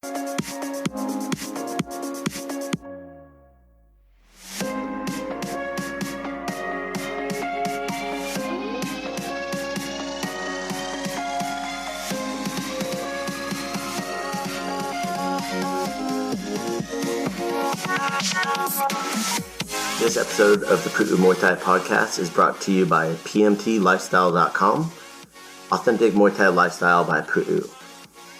This episode of the Pu'u Muay Thai podcast is brought to you by pmtlifestyle.com, authentic Muay Thai lifestyle by Pu'u.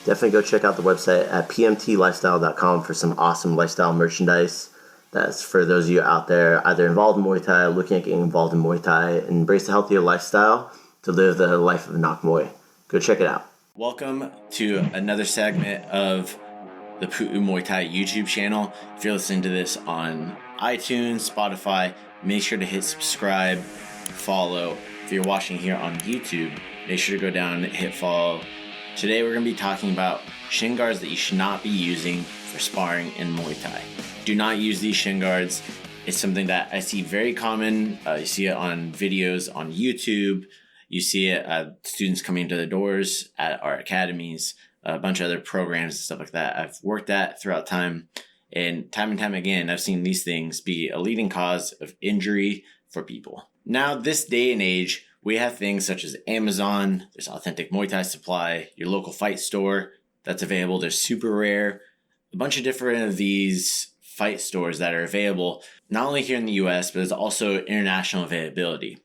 Definitely go check out the website at pmtlifestyle.com for some awesome lifestyle merchandise. That's for those of you out there either involved in Muay Thai, looking at getting involved in Muay Thai, and embrace a healthier lifestyle to live the life of a Nak Muay. Go check it out. Welcome to another segment of the Pu'u Muay Thai YouTube channel. If you're listening to this on iTunes, Spotify, make sure to hit subscribe, follow. If you're watching here on YouTube, make sure to go down and hit follow. Today we're going to be talking about shin guards that you should not be using for sparring in Muay Thai. Do not use these shin guards. It's something that I see very common. You see it on videos on YouTube. You see it students coming to the doors at our academies, a bunch of other programs and stuff like that I've worked at throughout time. And time again, I've seen these things be a leading cause of injury for people. Now, this day and age, we have things such as Amazon, there's Authentic Muay Thai Supply, your local fight store that's available. There's Super Rare, a bunch of different of these fight stores that are available, not only here in the US, but there's also international availability.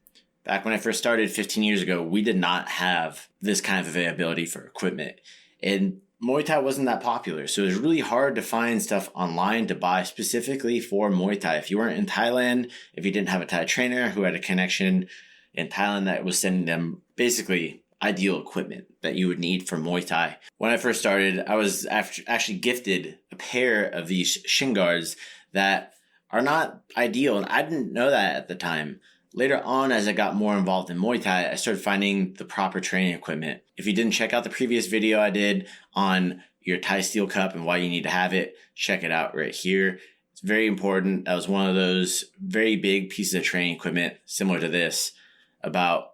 Back when I first started 15 years ago, we did not have this kind of availability for equipment. And Muay Thai wasn't that popular, so it was really hard to find stuff online to buy specifically for Muay Thai. If you weren't in Thailand, if you didn't have a Thai trainer who had a connection in Thailand that was sending them basically ideal equipment that you would need for Muay Thai. When I first started, I was actually gifted a pair of these shin guards that are not ideal, and I didn't know that at the time. Later on, as I got more involved in Muay Thai, I started finding the proper training equipment. If you didn't check out the previous video I did on your Thai steel cup and why you need to have it, check it out right here. It's very important. That was one of those very big pieces of training equipment similar to this. About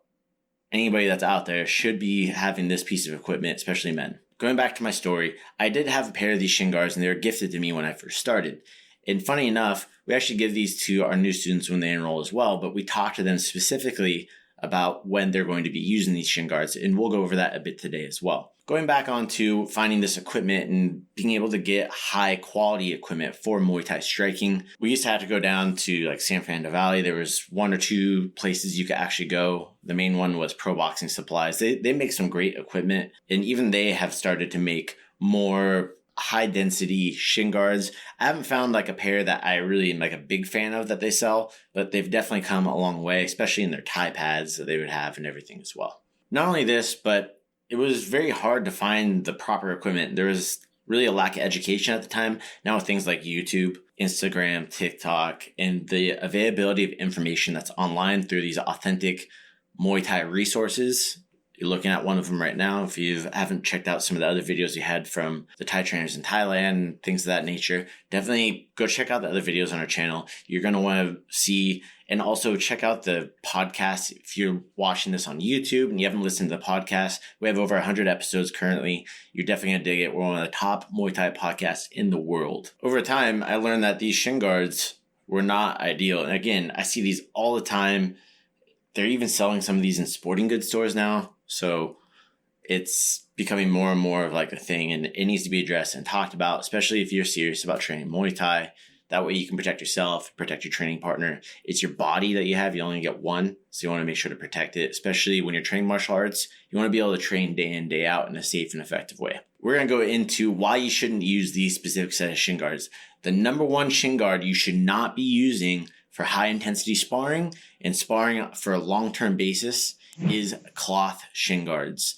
anybody that's out there should be having this piece of equipment, especially men. Going back to my story, I did have a pair of these shin guards and they were gifted to me when I first started. And funny enough, we actually give these to our new students when they enroll as well, but we talk to them specifically about when they're going to be using these shin guards, and we'll go over that a bit today as well. Going back on to finding this equipment and being able to get high quality equipment for Muay Thai striking, we used to have to go down to like San Fernando Valley. There was one or two places you could actually go. The main one was Pro Boxing Supplies. They make some great equipment, and even they have started to make more high density shin guards. I haven't found like a pair that I really am like a big fan of that they sell, but they've definitely come a long way, especially in their Thai pads that they would have and everything as well. Not only this, but it was very hard to find the proper equipment. There was really a lack of education at the time. Now with things like YouTube, Instagram, TikTok, and the availability of information that's online through these authentic Muay Thai resources. You're looking at one of them right now. If you haven't checked out some of the other videos you had from the Thai trainers in Thailand, things of that nature, definitely go check out the other videos on our channel. You're going to want to see, and also check out the podcast. If you're watching this on YouTube and you haven't listened to the podcast, we have over 100 episodes currently. You're definitely going to dig it. We're one of the top Muay Thai podcasts in the world. Over time, I learned that these shin guards were not ideal. And again, I see these all the time. They're even selling some of these in sporting goods stores now. So it's becoming more and more of like a thing, and it needs to be addressed and talked about, especially if you're serious about training Muay Thai. That way you can protect yourself, protect your training partner. It's your body that you have. You only get one. So you want to make sure to protect it, especially when you're training martial arts. You want to be able to train day in, day out in a safe and effective way. We're going to go into why you shouldn't use these specific set of shin guards. The number one shin guard you should not be using for high intensity sparring and sparring for a long-term basis is cloth shin guards.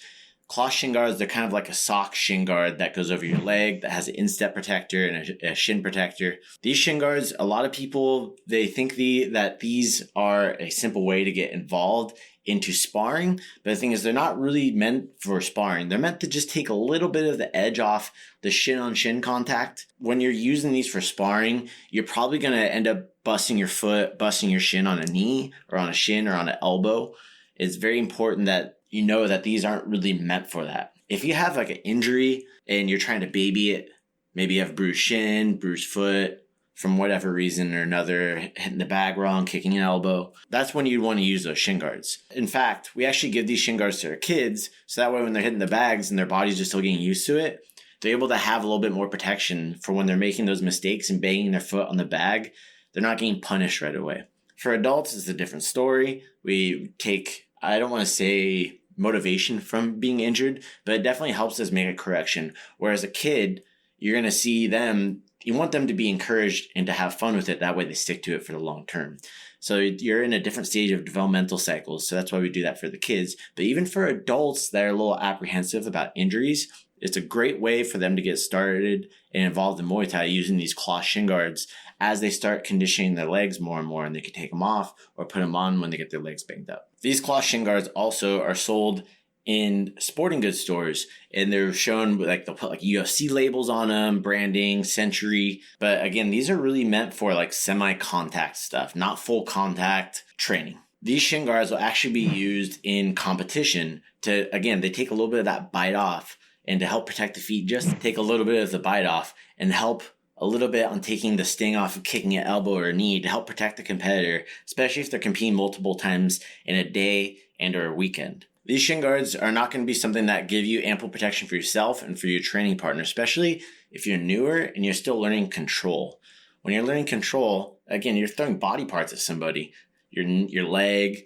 Cloth shin guards, they're kind of like a sock shin guard that goes over your leg, that has an instep protector and a shin protector. These shin guards, a lot of people, they think that these are a simple way to get involved into sparring. But the thing is, they're not really meant for sparring. They're meant to just take a little bit of the edge off the shin on shin contact. When you're using these for sparring, you're probably going to end up busting your foot, busting your shin on a knee or on a shin or on an elbow. It's very important that you know that these aren't really meant for that. If you have like an injury and you're trying to baby it, maybe you have bruised shin, bruised foot, from whatever reason or another, hitting the bag wrong, kicking an elbow, that's when you'd want to use those shin guards. In fact, we actually give these shin guards to our kids, so that way when they're hitting the bags and their bodies are still getting used to it, they're able to have a little bit more protection for when they're making those mistakes and banging their foot on the bag. They're not getting punished right away. For adults, it's a different story. We take, I don't want to say motivation from being injured, but it definitely helps us make a correction. Whereas a kid, you're going to see them, you want them to be encouraged and to have fun with it. That way they stick to it for the long term. So you're in a different stage of developmental cycles. So that's why we do that for the kids. But even for adults that are a little apprehensive about injuries, it's a great way for them to get started and involved in Muay Thai using these cloth shin guards as they start conditioning their legs more and more, and they can take them off or put them on when they get their legs banged up. These cloth shin guards also are sold in sporting goods stores, and they're shown like they'll put like UFC labels on them, branding, Century. But again, these are really meant for like semi-contact stuff, not full contact training. These shin guards will actually be used in competition to, again, they take a little bit of that bite off, and to help protect the feet, just take a little bit of the bite off and help a little bit on taking the sting off of kicking an elbow or a knee to help protect the competitor, especially if they're competing multiple times in a day and or a weekend. These shin guards are not going to be something that give you ample protection for yourself and for your training partner, especially if you're newer and you're still learning control. When you're learning control, again, you're throwing body parts at somebody, your leg,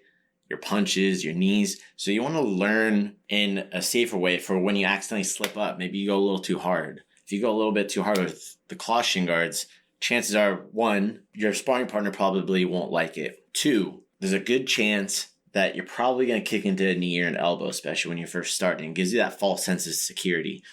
your punches, your knees. So you want to learn in a safer way for when you accidentally slip up. Maybe you go a little too hard. If you go a little bit too hard with the cloth shin guards, chances are, 1, your sparring partner probably won't like it. 2, there's a good chance that you're probably going to kick into a knee or an elbow, especially when you're first starting. It gives you that false sense of security.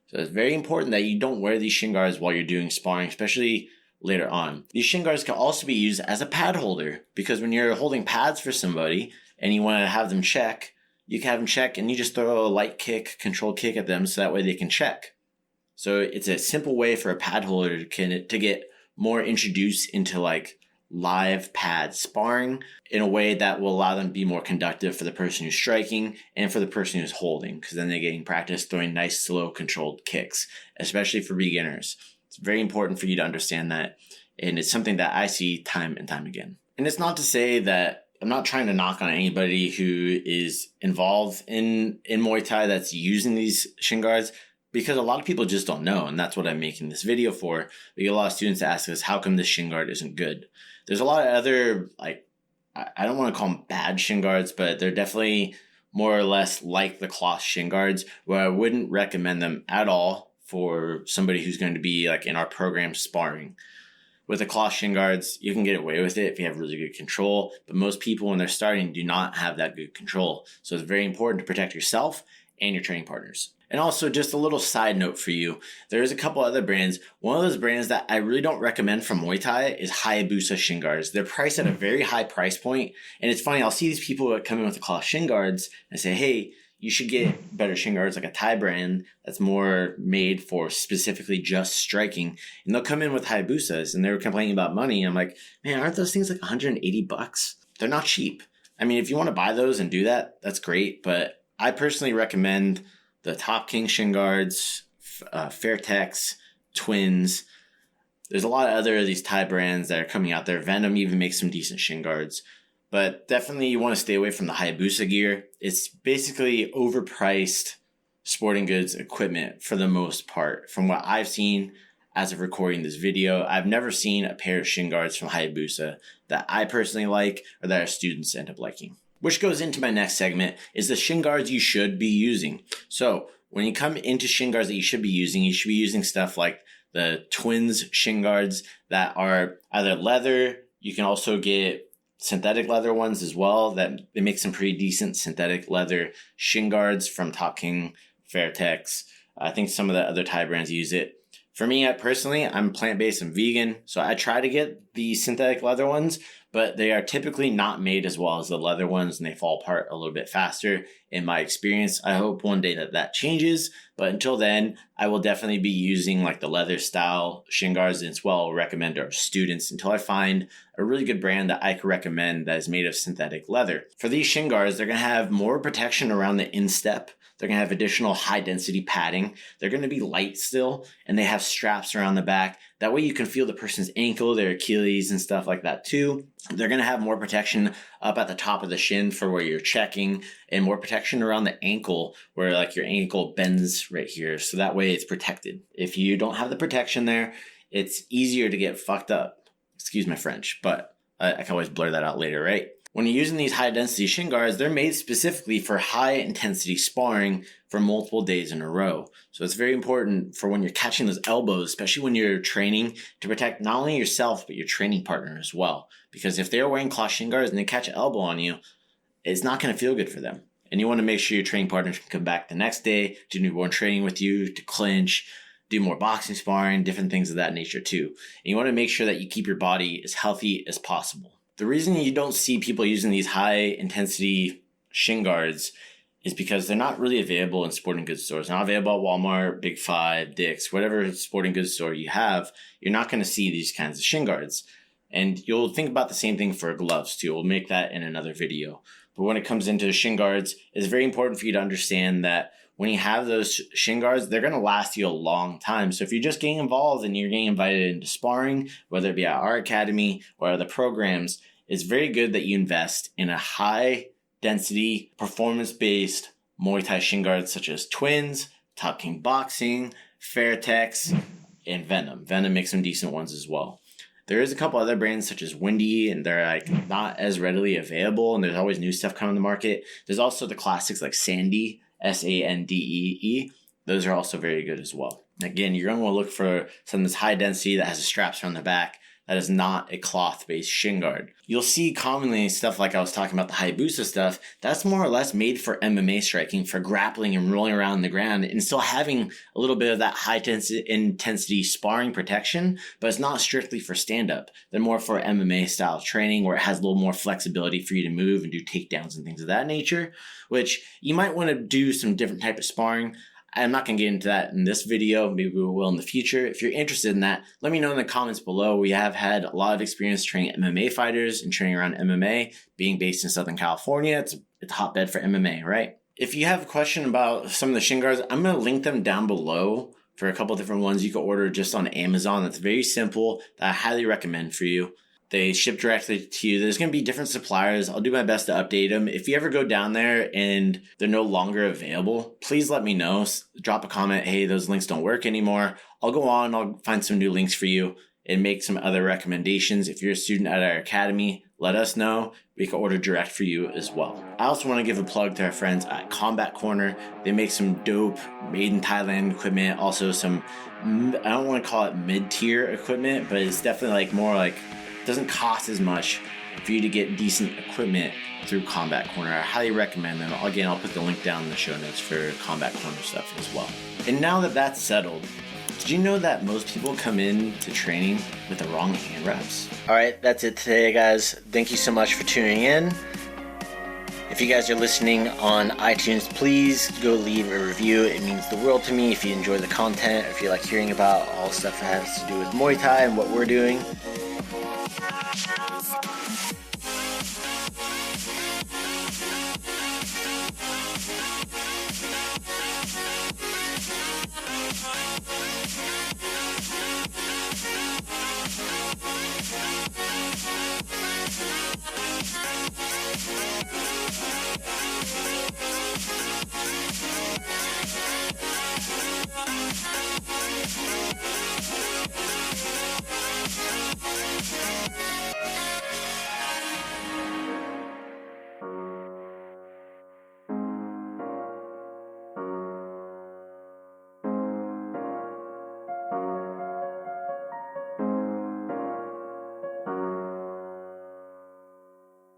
So it's very important that you don't wear these shin guards while you're doing sparring, especially later on. These shin guards can also be used as a pad holder, because when you're holding pads for somebody and you want to have them check, you can have them check and you just throw a light kick, controlled kick at them so that way they can check. So it's a simple way for a pad holder to get more introduced into like live pad sparring in a way that will allow them to be more conductive for the person who's striking and for the person who's holding, because then they're getting practice throwing nice, slow, controlled kicks, especially for beginners. It's very important for you to understand that, and it's something that I see time and time again. And it's not to say that I'm not trying to knock on anybody who is involved in Muay Thai that's using these shin guards, because a lot of people just don't know, and that's what I'm making this video for. We get a lot of students ask us, how come this shin guard isn't good? There's a lot of other, like, I don't want to call them bad shin guards, but they're definitely more or less like the cloth shin guards, where I wouldn't recommend them at all for somebody who's going to be like in our program sparring. With the cloth shin guards, you can get away with it if you have really good control, but most people when they're starting do not have that good control. So it's very important to protect yourself and your training partners. And also, just a little side note for you, there's a couple other brands. One of those brands that I really don't recommend from Muay Thai is Hayabusa shin guards. They're priced at a very high price point. And it's funny, I'll see these people that come in with the cloth shin guards and say, hey, you should get better shin guards, like a Thai brand that's more made for specifically just striking. And they'll come in with Hayabusas and they're complaining about money. I'm like, man, aren't those things like $180? They're not cheap. I mean, if you want to buy those and do that, that's great. But I personally recommend the Top King shin guards, Fairtex, Twins. There's a lot of other of these Thai brands that are coming out there. Venom even makes some decent shin guards. But definitely you want to stay away from the Hayabusa gear. It's basically overpriced sporting goods equipment for the most part. From what I've seen as of recording this video, I've never seen a pair of shin guards from Hayabusa that I personally like or that our students end up liking. Which goes into my next segment, is the shin guards you should be using. So when you come into shin guards that you should be using stuff like the Twins shin guards that are either leather. You can also get synthetic leather ones as well that they make some pretty decent synthetic leather shin guards from Top King, Fairtex. I think some of the other Thai brands use it. For me, I'm plant-based and vegan, so I try to get the synthetic leather ones, but they are typically not made as well as the leather ones, and they fall apart a little bit faster in my experience. I hope one day that changes, but until then, I will definitely be using like the leather style shin guards, and it's well recommend our students until I find a really good brand that I could recommend that is made of synthetic leather. For these shin guards, they're going to have more protection around the instep. They're going to have additional high density padding. They're going to be light still, and they have straps around the back. That way you can feel the person's ankle, their Achilles and stuff like that too. They're going to have more protection up at the top of the shin for where you're checking, and more protection around the ankle where like your ankle bends right here. So that way it's protected. If you don't have the protection there, it's easier to get fucked up. Excuse my French, but I can always blur that out later, right? When you're using these high density shin guards, they're made specifically for high intensity sparring for multiple days in a row. So it's very important for when you're catching those elbows, especially when you're training, to protect not only yourself, but your training partner as well. Because if they're wearing cloth shin guards and they catch an elbow on you, it's not going to feel good for them. And you want to make sure your training partners can come back the next day, do newborn training with you, to clinch, do more boxing sparring, different things of that nature too. And you want to make sure that you keep your body as healthy as possible. The reason you don't see people using these high intensity shin guards is because they're not really available in sporting goods stores. They're not available at Walmart, Big Five, Dick's, whatever sporting goods store you have. You're not going to see these kinds of shin guards. And you'll think about the same thing for gloves too. We'll make that in another video. But when it comes into shin guards, it's very important for you to understand that when you have those shin guards, they're going to last you a long time. So if you're just getting involved and you're getting invited into sparring, whether it be at our academy or other programs, it's very good that you invest in a high density, performance-based Muay Thai shin guards such as Twins, Top King Boxing, Fairtex, and Venom. Venom makes some decent ones as well. There is a couple other brands such as Windy, and they're like not as readily available, and there's always new stuff coming on the market. There's also the classics like Sandy, Sandee. Those are also very good as well. Again, you're going to want to look for something that's high density that has the straps around the back. That is not a cloth-based shin guard. You'll see commonly stuff like I was talking about the Hayabusa stuff. That's more or less made for MMA striking, for grappling and rolling around the ground, and still having a little bit of that high intensity sparring protection, but it's not strictly for stand-up. They're more for MMA style training where it has a little more flexibility for you to move and do takedowns and things of that nature, which you might want to do some different type of sparring. I'm not going to get into that in this video. Maybe we will in the future. If you're interested in that, let me know in the comments below. We have had a lot of experience training MMA fighters and training around MMA. Being based in Southern California, it's a hotbed for MMA, right? If you have a question about some of the shin guards, I'm going to link them down below for a couple different ones you can order just on Amazon. That's very simple, that I highly recommend for you. They ship directly to you. There's going to be different suppliers. I'll do my best to update them. If you ever go down there and they're no longer available, please let me know. Drop a comment. Hey, those links don't work anymore. I'll go on. I'll find some new links for you and make some other recommendations. If you're a student at our academy, let us know. We can order direct for you as well. I also want to give a plug to our friends at Combat Corner. They make some dope made in Thailand equipment. Also some, I don't want to call it mid-tier equipment, but it's definitely like more like, doesn't cost as much for you to get decent equipment through Combat Corner. I highly recommend them. Again, I'll put the link down in the show notes for Combat Corner stuff as well. And now that that's settled, did you know that most people come in to training with the wrong hand reps? All right, that's it today, guys. Thank you so much for tuning in. If you guys are listening on iTunes, please go leave a review. It means the world to me if you enjoy the content, if you like hearing about all the stuff that has to do with Muay Thai and what we're doing.